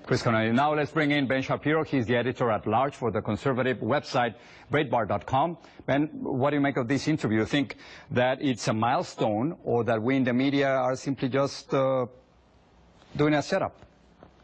Chris Connolly. Now let's bring in Ben Shapiro. He's the editor-at-large for the conservative website Breitbart.com. Ben, what do you make of this interview? You think that it's a milestone, or that we in the media are simply just doing a setup?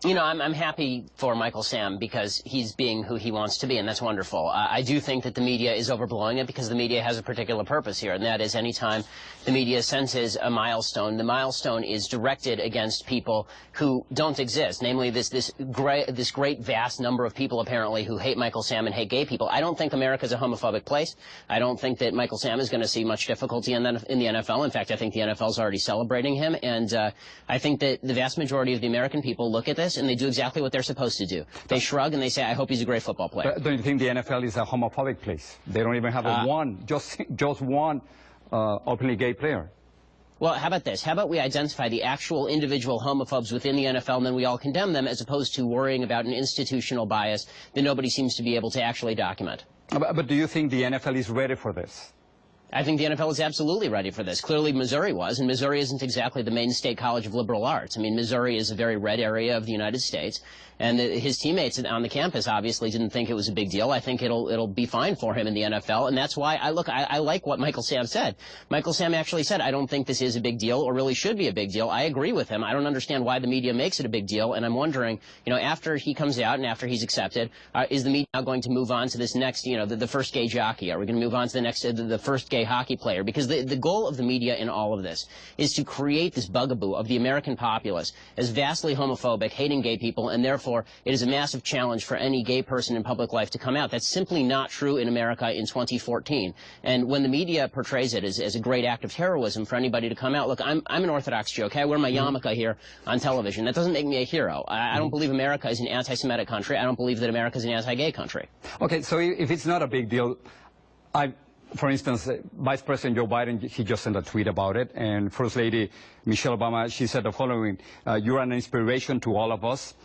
You know, I'm happy for Michael Sam because he's being who he wants to be, and that's wonderful. I do think that the media is overblowing it because the media has a particular purpose here, and that is anytime the media senses a milestone, the milestone is directed against people who don't exist, namely this great vast number of people apparently who hate Michael Sam and hate gay people. I don't think America's a homophobic place. I don't think that Michael Sam is going to see much difficulty in the NFL. In fact, I think the NFL is already celebrating him, and I think that the vast majority of the American people look at this and they do exactly what they're supposed to do. They shrug and they say, I hope he's a great football player. But don't you think the NFL is a homophobic place? They don't even have just one openly gay player. Well, how about this? How about we identify the actual individual homophobes within the NFL and then we all condemn them as opposed to worrying about an institutional bias that nobody seems to be able to actually document. But do you think the NFL is ready for this? I think the NFL is absolutely ready for this. Clearly, Missouri was, and Missouri isn't exactly the main state college of liberal arts. I mean, Missouri is a very red area of the United States, and his teammates on the campus obviously didn't think it was a big deal. I think it'll be fine for him in the NFL, and that's why I like what Michael Sam said. Michael Sam actually said, I don't think this is a big deal or really should be a big deal. I agree with him. I don't understand why the media makes it a big deal, and I'm wondering, you know, after he comes out and after he's accepted, is the media now going to move on to this next, you know, the first gay jockey? Are we going to move on to the next, the first gay hockey player? Because the goal of the media in all of this is to create this bugaboo of the American populace as vastly homophobic, hating gay people, and therefore it is a massive challenge for any gay person in public life to come out. That's simply not true in America in 2014. And when the media portrays it as a great act of heroism for anybody to come out, look, I'm an Orthodox Jew, okay? I wear my yarmulke here on television. That doesn't make me a hero. I don't believe America is an anti-Semitic country. I don't believe that America is an anti-gay country. Okay, so if it's not a big deal, for instance, Vice President Joe Biden, he just sent a tweet about it, and First Lady Michelle Obama, she said the following, you're an inspiration to all of us.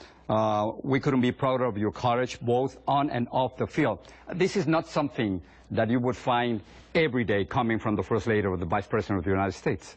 We couldn't be prouder of your courage, both on and off the field. This is not something that you would find every day coming from the First Lady or the Vice President of the United States.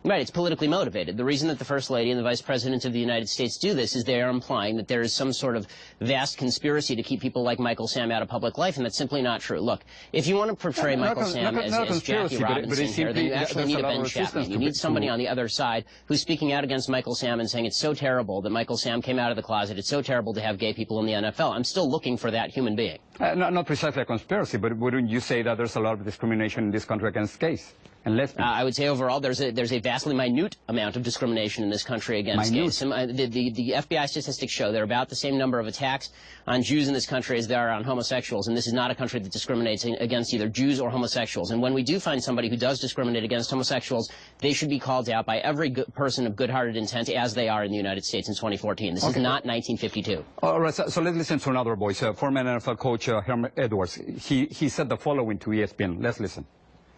Right, it's politically motivated. The reason that the First Lady and the Vice President of the United States do this is they are implying that there is some sort of vast conspiracy to keep people like Michael Sam out of public life, and that's simply not true. Look, if you want to portray Michael Sam as Jackie Robinson here, then you actually need a Ben Chapman. You need somebody on the other side who's speaking out against Michael Sam and saying it's so terrible that Michael Sam came out of the closet, it's so terrible to have gay people in the NFL. I'm still looking for that human being. Not precisely a conspiracy, but wouldn't you say that there's a lot of discrimination in this country against gays and lesbians? I would say overall there's a vastly minute amount of discrimination in this country against gays. The FBI statistics show there are about the same number of attacks on Jews in this country as there are on homosexuals, and this is not a country that discriminates against either Jews or homosexuals. And when we do find somebody who does discriminate against homosexuals, they should be called out by every person of good-hearted intent as they are in the United States in 2014. This is not 1952. All right, so let's listen to another voice, former NFL coach Herm Edwards. He said the following to ESPN. Let's listen.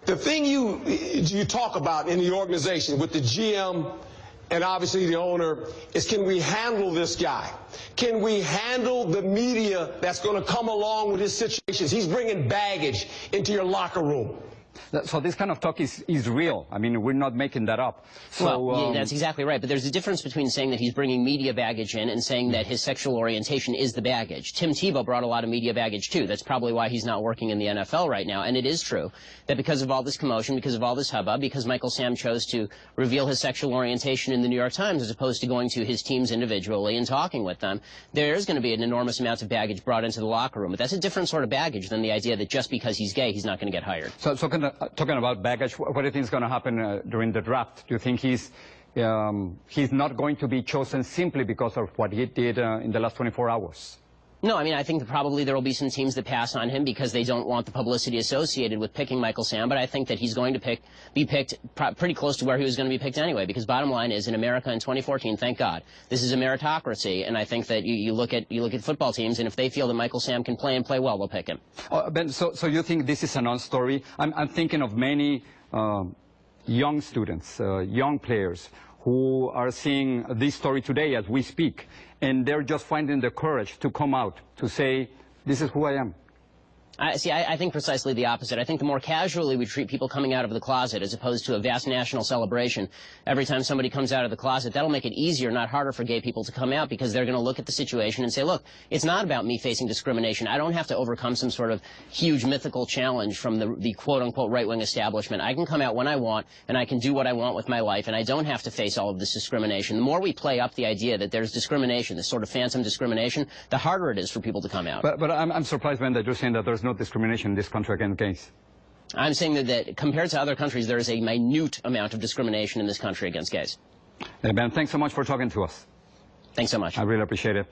The thing you talk about in the organization with the GM and obviously the owner is, can we handle this guy? Can we handle the media that's going to come along with his situations? He's bringing baggage into your locker room. So this kind of talk is real. I mean, we're not making that up. So, well, yeah, that's exactly right. But there's a difference between saying that he's bringing media baggage in and saying that his sexual orientation is the baggage. Tim Tebow brought a lot of media baggage, too. That's probably why he's not working in the NFL right now. And it is true that because of all this commotion, because of all this hubbub, because Michael Sam chose to reveal his sexual orientation in the New York Times as opposed to going to his teams individually and talking with them, there is going to be an enormous amount of baggage brought into the locker room. But that's a different sort of baggage than the idea that just because he's gay, he's not going to get hired. So talking about baggage, what do you think is going to happen during the draft? Do you think he's not going to be chosen simply because of what he did in the last 24 hours? No, I mean, I think that probably there will be some teams that pass on him because they don't want the publicity associated with picking Michael Sam, but I think that he's going to be picked pretty close to where he was going to be picked anyway, because bottom line is, in America in 2014, thank God, this is a meritocracy, and I think that you look at football teams, and if they feel that Michael Sam can play and play well, they'll pick him. Ben, so you think this is a non-story? I'm thinking of many young students, young players, who are seeing this story today as we speak, and they're just finding the courage to come out, to say, this is who I am. I think precisely the opposite. I think the more casually we treat people coming out of the closet as opposed to a vast national celebration every time somebody comes out of the closet, that'll make it easier, not harder, for gay people to come out, because they're going to look at the situation and say, look, it's not about me facing discrimination. I don't have to overcome some sort of huge mythical challenge from the quote-unquote right-wing establishment. I can come out when I want, and I can do what I want with my life, and I don't have to face all of this discrimination. The more we play up the idea that there's discrimination, this sort of phantom discrimination, the harder it is for people to come out. But I'm surprised, Ben, that you're saying that there's no discrimination in this country against gays. I'm saying that compared to other countries, there is a minute amount of discrimination in this country against gays. Ben, thanks so much for talking to us. Thanks so much. I really appreciate it.